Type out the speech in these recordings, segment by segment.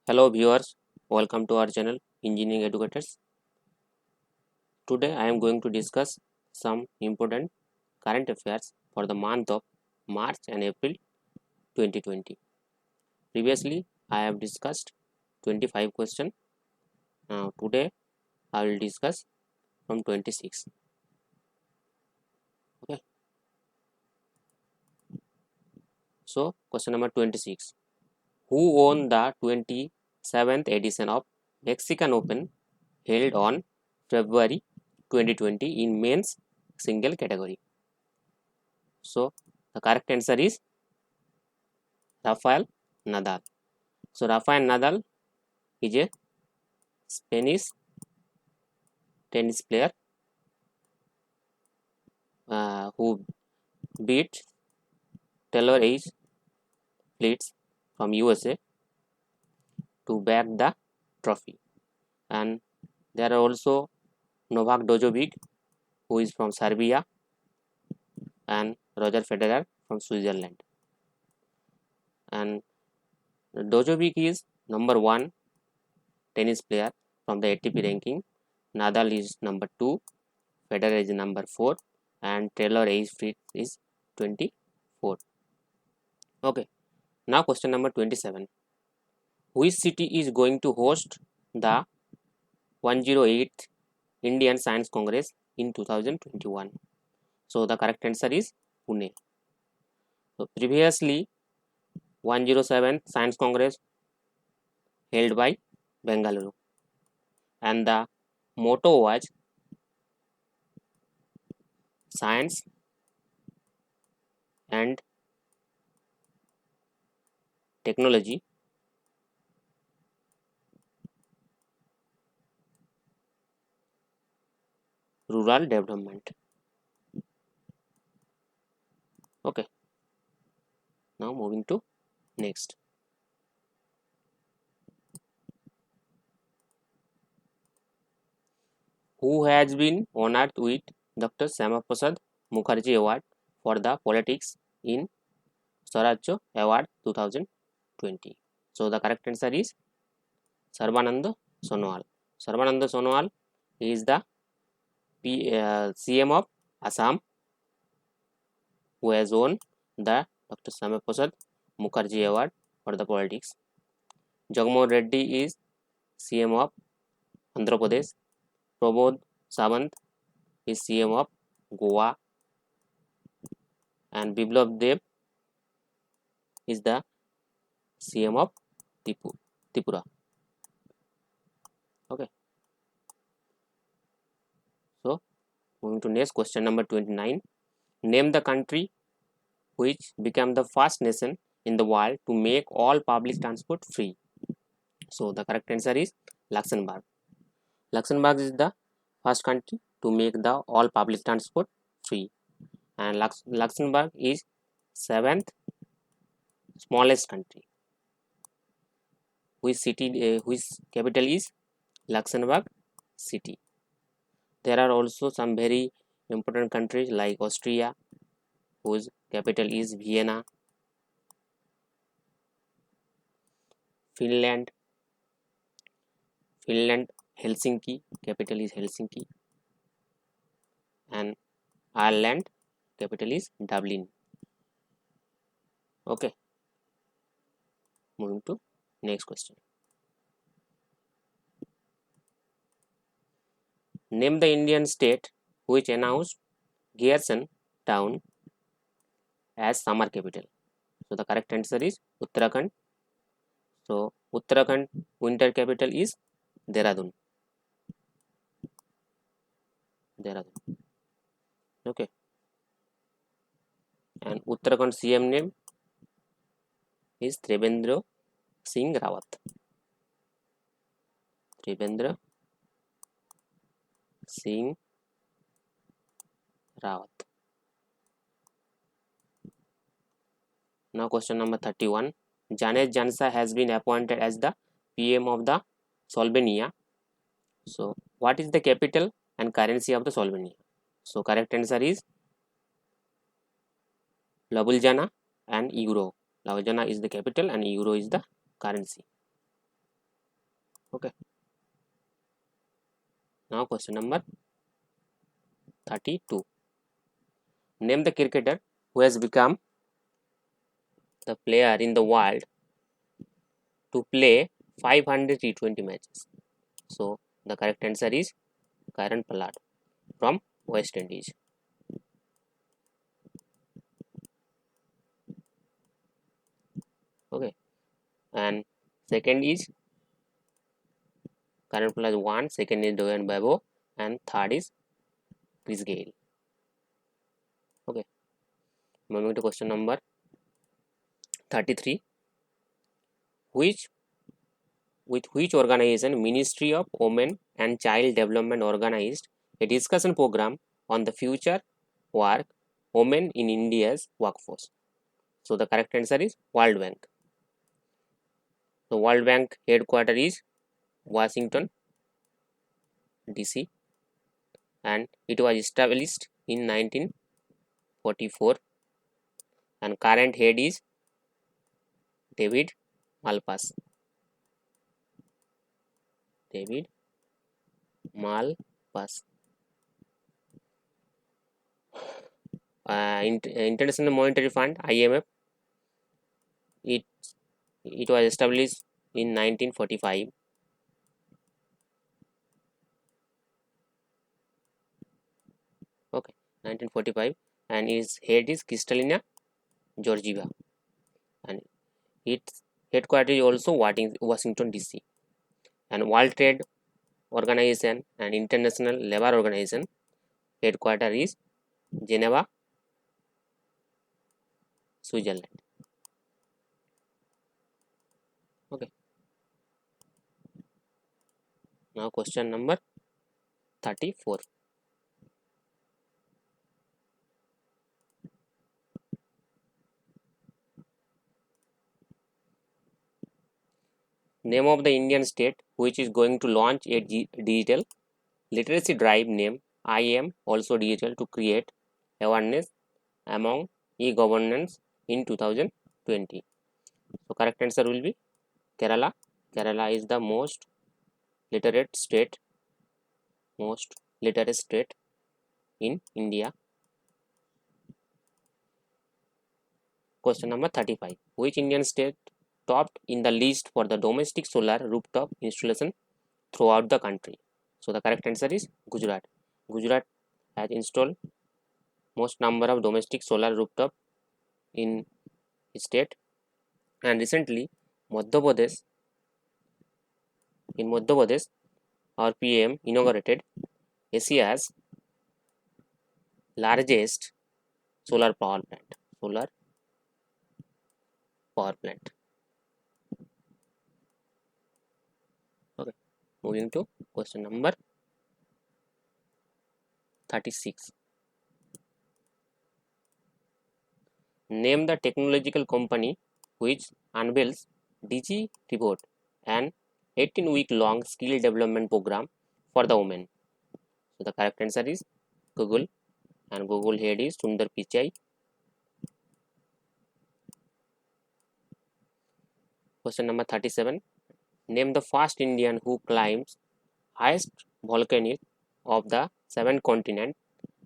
Hello viewers, welcome to our channel Engineering Educators. Today I am going to discuss some important current affairs for the month of March and April 2020. Previously I have discussed 25 questions. Now today I will discuss from 26. Okay. So question number 26. Who won the 27th edition of Mexican Open held on February 2020 in men's single category? So the correct answer is Rafael Nadal. So Rafael Nadal is a Spanish tennis player who beat Taylor H. Fritz from USA to bag the trophy. And there are also Novak Djokovic, who is from Serbia, and Roger Federer from Switzerland. And Djokovic is number 1 tennis player from the ATP ranking. Nadal is number 2, Federer is number 4, and Taylor H. Fritz is 24. Okay, now question number 27. Which city is going to host the 108th Indian Science Congress in 2021? So the correct answer is Pune. So previously 107th Science Congress held by Bengaluru, and the motto was science and technology rural development. Okay, now moving to next. Who has been honored with Dr. Syama Prasad Mukherjee Award for the Politics in Swaraj Award 2020? So the correct answer is Sarbanand Sonowal. Sarbanand Sonowal is the CM of Assam, who has won the Dr. Syama Prasad Mukherjee Award for the politics. Jagmohan Reddy is CM of Andhra Pradesh. Pramod Sawant is CM of Goa, and Biplab Dev is the CM of Tripura. Okay. So moving to next question number 29. Name the country which became the first nation in the world to make all public transport free. So the correct answer is Luxembourg. Luxembourg is the first country to make the all public transport free, and Luxembourg is 7th smallest country. Which capital is Luxembourg city. There are also some very important countries like Austria, whose capital is Vienna, Finland, Helsinki, capital is Helsinki, and Ireland, capital is Dublin. Okay, moving to next question. Name the Indian state which announced Garrison town as summer capital. So the correct answer is Uttarakhand. So Uttarakhand winter capital is Dehradun. Okay. And Uttarakhand CM name is Trivendra Singh Rawat. Trivendra Singh Rawat. Now question number 31. Janez Jansa has been appointed as the PM of the Slovenia. So what is the capital and currency of the Slovenia? So correct answer is Ljubljana and Euro. Ljubljana is the capital and Euro is the currency. Okay. Now question number 32. Name the cricketer who has become the player in the world to play 500 T20 matches. So the correct answer is Kieron Pollard from West Indies. Okay, and second is Kieron Pollard 1, second is Dwayne Bravo, and third is Chris Gayle. Okay, moving to question number 33. Which with which organization Ministry of Women and Child Development organized a discussion program on the future work women in India's workforce? So the correct answer is World Bank. The World Bank headquarters is Washington DC, and it was established in 1944, and current head is David Malpass. David Malpass. International Monetary Fund IMF, it it was established in 1945. Okay, 1945, and its head is Kristalina Georgieva, and its headquarters is also Washington DC, and World Trade Organization and International Labour Organization headquarters is Geneva, Switzerland. Okay, now question number 34. Name of the Indian state which is going to launch a digital literacy drive named I Am Also Digital to create awareness among e-governance in 2020. So correct answer will be Kerala. Kerala is the most literate state in India. Question number 35. Which Indian state topped in the list for the domestic solar rooftop installation throughout the country? So the correct answer is Gujarat. Gujarat has installed most number of domestic solar rooftop in state, and recently Madhya Pradesh our PM inaugurated Asia's largest solar power plant. Okay, moving to question number 36. Name the technological company which unveils Digi Report, an 18-week long skill development program for the women. So the correct answer is Google, and Google head is Sundar Pichai. Question number 37. Name the first Indian who climbs highest volcano of the 7 continents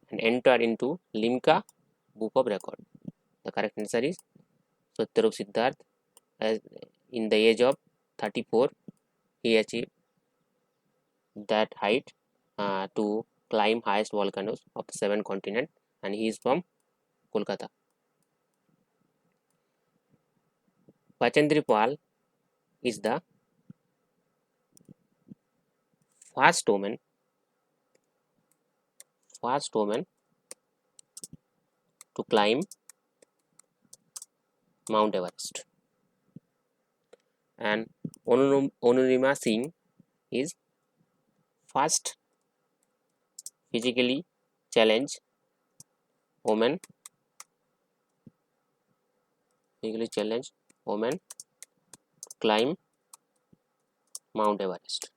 and enter into Limca Book of Record. The correct answer is Satyarup Siddharth. As in the age of 34, he achieved that height to climb highest volcanoes of the 7 continents, and he is from Kolkata. Bachendri Pal is the first woman to climb Mount Everest, and Onurima Singh is first physically challenged woman to climb Mount Everest,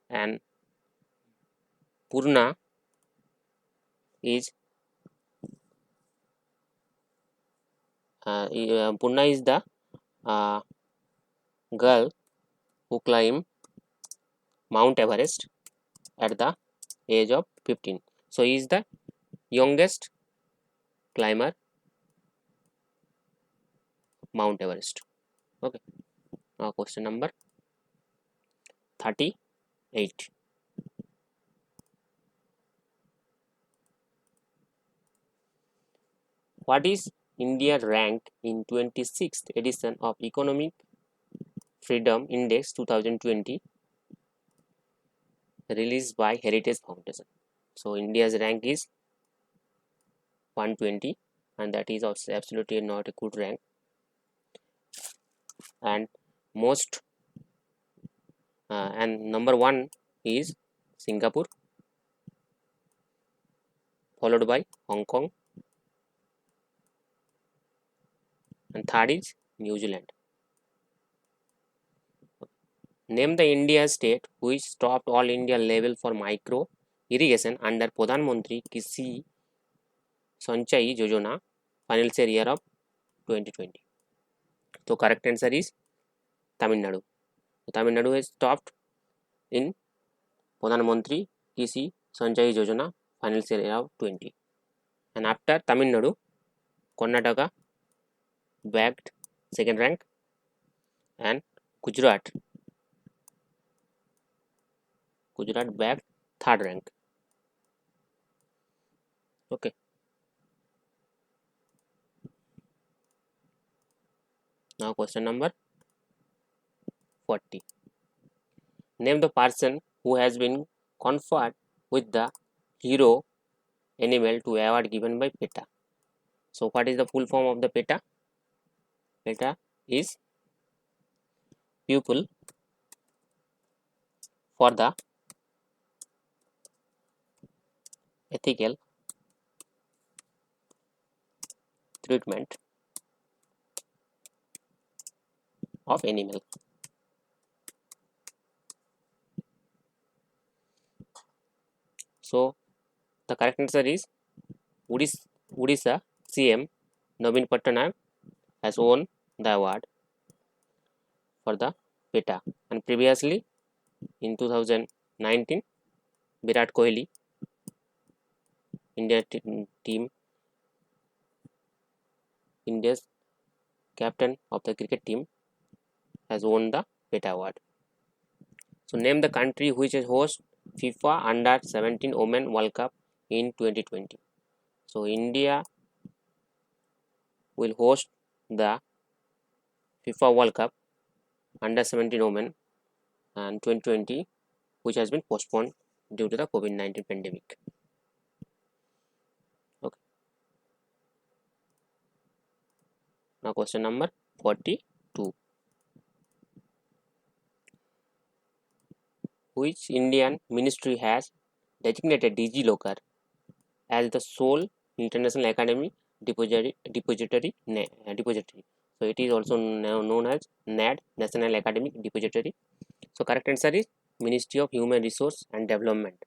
and Purna is the girl who climbed Mount Everest at the age of 15. So he is the youngest climber Mount Everest. Okay. Now question number 38. What is India rank in 26th edition of Economic Freedom Index 2020 released by Heritage Foundation? So India's rank is 120, and that is also absolutely not a good rank. And most and number one is Singapore, followed by Hong Kong, and third is New Zealand. Name the India state which topped all India level for micro irrigation under Pradhan Mantri Krishi Sanchayi Yojana financial year of 2020. So correct answer is Tamil Nadu. So, Tamil Nadu has topped in Pradhan Mantri Krishi Sanchayi Yojana financial year of 20. And after Tamil Nadu, Karnataka bagged second rank, and Gujarat bagged third rank. Okay. Now question number 40. Name the person who has been conferred with the hero animal to award given by PETA. So what is the full form of the PETA? PETA is Pupil for the Ethical Treatment of Animal. So the correct answer is Odisha CM Naveen Patnaik has won the award for the PETA, and previously in 2019 Virat Kohli, India's captain of the cricket team, has won the PETA award. So name the country which has host FIFA Under 17 Women World Cup in 2020. So India will host the FIFA World Cup Under 17 Women and 2020, which has been postponed due to the COVID-19 pandemic. Okay. Now question number 42. Which Indian ministry has designated DigiLocker as the sole international academic depository? So it is also now known as NAD, National Academic Depository. So correct answer is Ministry of Human Resource and Development.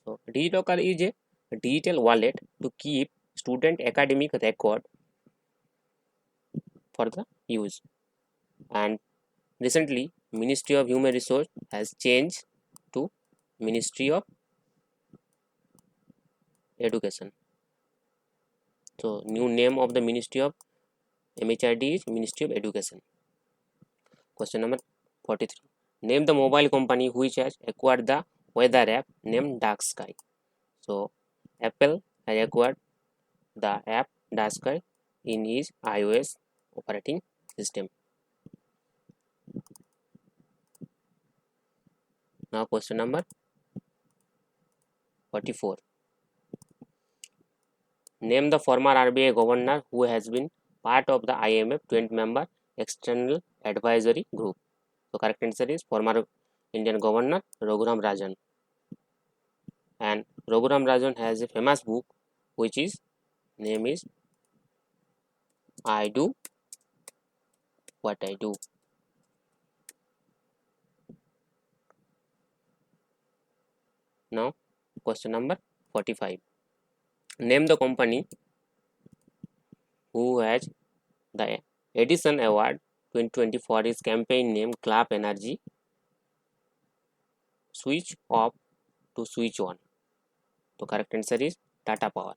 So DigiLocker is a digital wallet to keep student academic record for the use. And recently, Ministry of Human Resource has changed to Ministry of Education. So new name of the Ministry of MHRD is Ministry of Education. Question number 43. Name the mobile company which has acquired the weather app named Dark Sky. So Apple has acquired the app Dark Sky in his iOS operating system. Now question number 44. Name the former RBI governor who has been part of the IMF 20 member external advisory group. So correct answer is former Indian governor Raghuram Rajan. And Raghuram Rajan has a famous book which is name is I Do What I Do. Now question number 45. Name the company who has the Edison Award 2020 for its campaign name Club Energy switch off to switch on? The correct answer is Tata Power.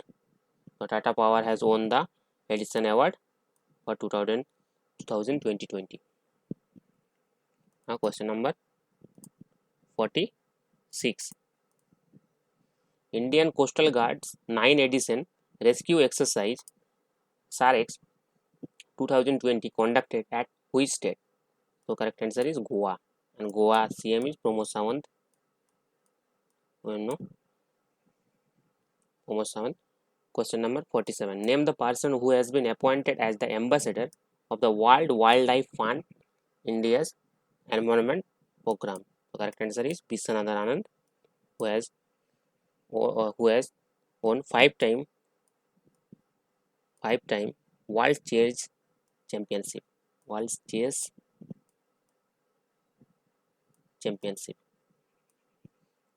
So Tata Power has won the Edison Award for 2020. Now question number 46. Indian Coastal Guard's 9 edition rescue exercise SAREX 2020 conducted at which state? So correct answer is Goa, and Goa CM is Pramod Sawant. Pramod Sawant. Question number 47. Name the person who has been appointed as the ambassador of the World Wildlife Fund India's Environment Program. The correct answer is Viswanathan Anand, who has won five-time World Chess Championship.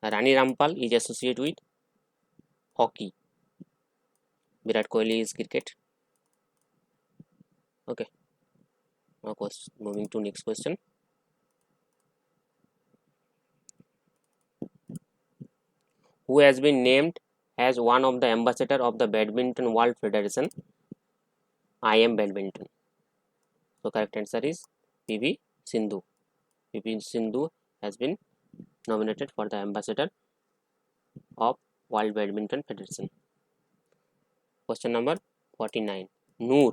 Rani Rampal is associated with hockey. Virat Kohli is cricket. Okay. Now moving to next question. Who has been named as one of the ambassador of the Badminton World Federation? IM Badminton. So correct answer is PV Sindhu. PV Sindhu has been nominated for the ambassador of World Badminton Federation. Question number 49. Noor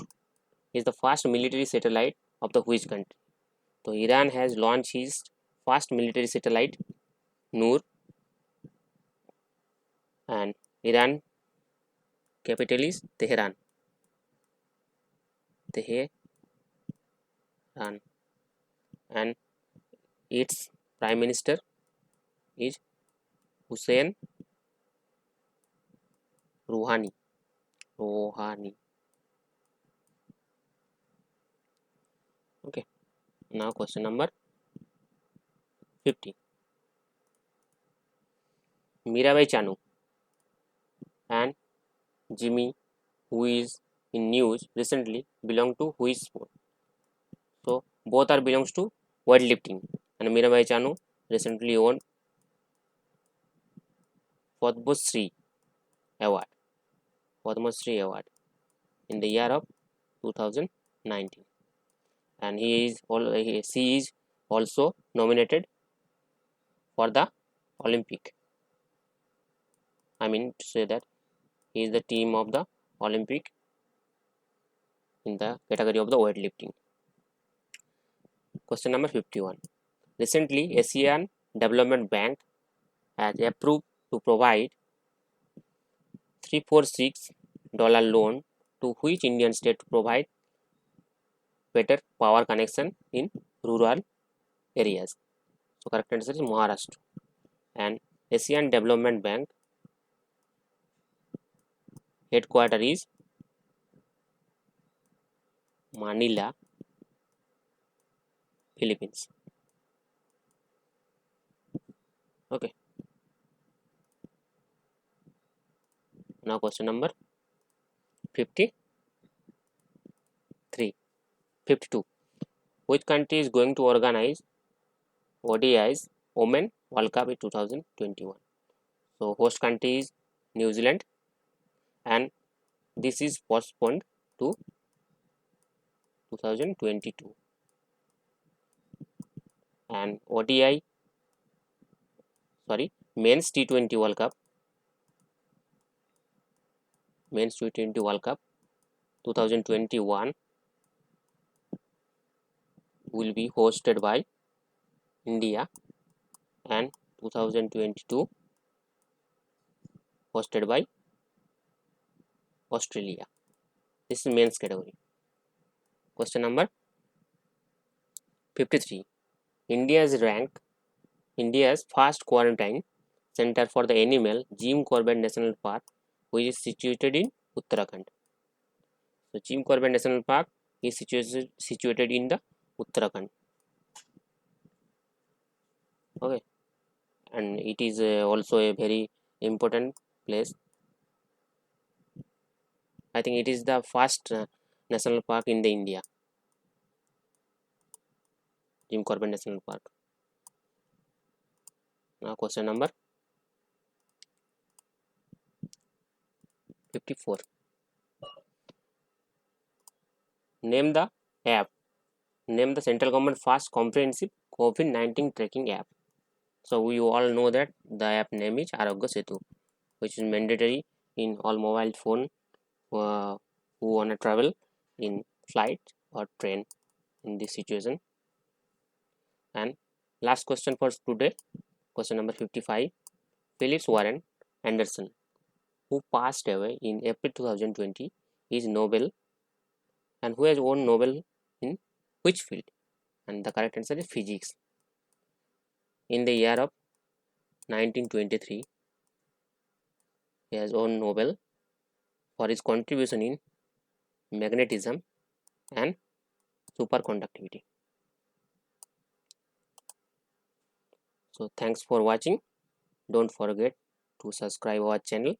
is the first military satellite of the which country? So Iran has launched his first military satellite, Noor, and Iran capital is Tehran. And its prime minister is Hussein Rouhani. Okay. Now question number 50. Mirabai Chanu and Jimmy, who is in news recently, belong to which sport? So both are belongs to weightlifting, and Mirabai Chanu recently won Padma Shri Award in the year of 2019, and she is also nominated for the Olympic. I mean to say that he is the team of the Olympic in the category of the weightlifting. Question number 51. Recently, Asian Development Bank has approved to provide $346 loan to which Indian state to provide better power connection in rural areas. So correct answer is Maharashtra. And Asian Development Bank headquarters is Manila, Philippines. Okay. Now question number 52. Which country is going to organize ODI's Women World Cup in 2021? So host country is New Zealand, and this is postponed to 2022. And Men's T20 World Cup 2021 will be hosted by India, and 2022 hosted by Australia. This is men's category. Question number 53. India's first quarantine center for the animal, Jim Corbett National Park, which is situated in Uttarakhand. So Jim Corbett National Park is situated in the Uttarakhand. Okay, and it is also a very important place. I think it is the first national park in the India. Jim Corbett National Park. Now question number 54. Name the app. Name the central government fast comprehensive COVID-19 tracking app. So we all know that the app name is Arogya Setu, which is mandatory in all mobile phone who wanna travel in flight or train in this situation. And last question for today, question number 55. Phillips Warren Anderson, who passed away in April 2020, is Nobel and who has won Nobel in which field? And the correct answer is physics. In the year of 1923, he has won Nobel for his contribution in magnetism and superconductivity. So thanks for watching. Don't forget to subscribe our channel